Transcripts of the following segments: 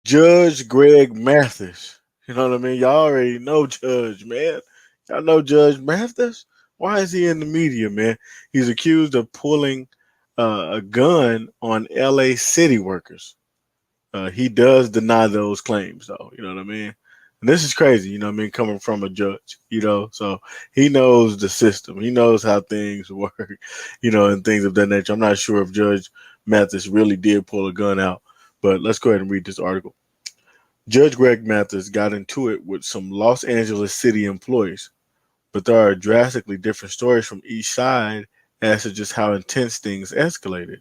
Judge Greg Mathis. You know what I mean? Y'all already know Judge, man. Y'all know Judge Mathis? Why is he in the media, man? He's accused of pulling a gun on LA city workers. He does deny those claims, though. You know what I mean? And this is crazy, you know what I mean, coming from a judge, so he knows the system. He knows how things work, and things of that nature. I'm not sure if Judge Mathis really did pull a gun out, but let's go ahead and read this article. Judge Greg Mathis got into it with some Los Angeles City employees, but there are drastically different stories from each side as to just how intense things escalated.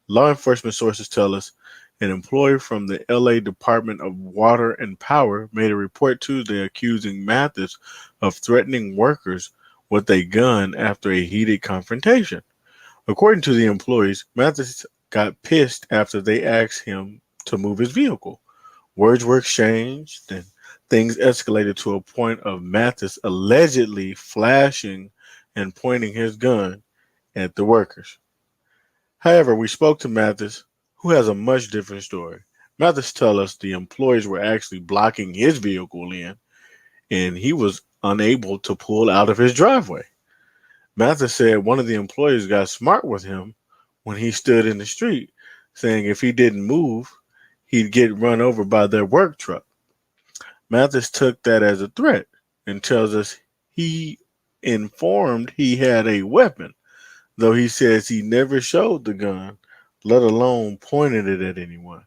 Law enforcement sources tell us an employee from the LA Department of Water and Power made a report Tuesday accusing Mathis of threatening workers with a gun after a heated confrontation. According to the employees, Mathis got pissed after they asked him to move his vehicle. Words were exchanged, and things escalated to a point of Mathis allegedly flashing and pointing his gun at the workers. However, we spoke to Mathis, who has a much different story. Mathis tells us the employees were actually blocking his vehicle in, and he was unable to pull out of his driveway. Mathis said one of the employees got smart with him when he stood in the street, saying if he didn't move, he'd get run over by their work truck. Mathis took that as a threat and tells us he informed he had a weapon, though he says he never showed the gun, let alone pointed it at anyone.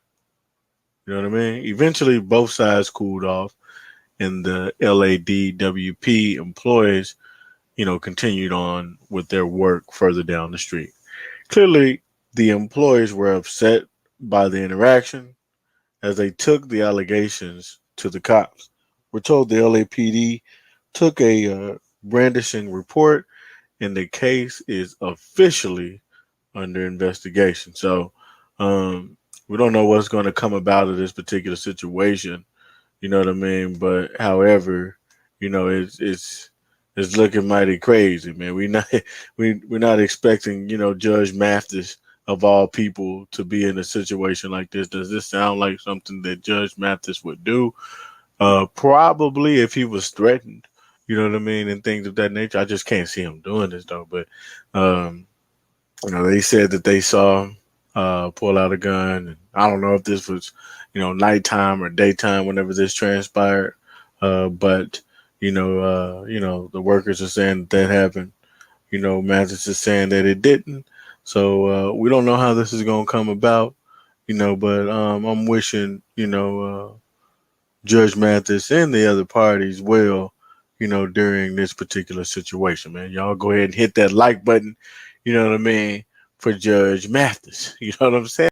You know what I mean? Eventually, both sides cooled off, and the LADWP employees, continued on with their work further down the street. Clearly, the employees were upset by the interaction as they took the allegations to the cops. We're told the LAPD took a brandishing report, and the case is officially under investigation. So we don't know what's going to come about of this particular situation. You know what I mean? But however, it's looking mighty crazy, man. We're not expecting Judge Mathis of all people to be in a situation like this. Does this sound like something that Judge Mathis would do? Probably if he was threatened. You know what I mean, and things of that nature. I just can't see him doing this though. But um, they said that they saw him pull out a gun. And I don't know if this was, nighttime or daytime whenever this transpired. But the workers are saying that happened. Mathis is saying that it didn't. So we don't know how this is gonna come about. But I'm wishing Judge Mathis and the other parties well. During this particular situation, man. Y'all go ahead and hit that like button. You know what I mean? For Judge Mathis. You know what I'm saying?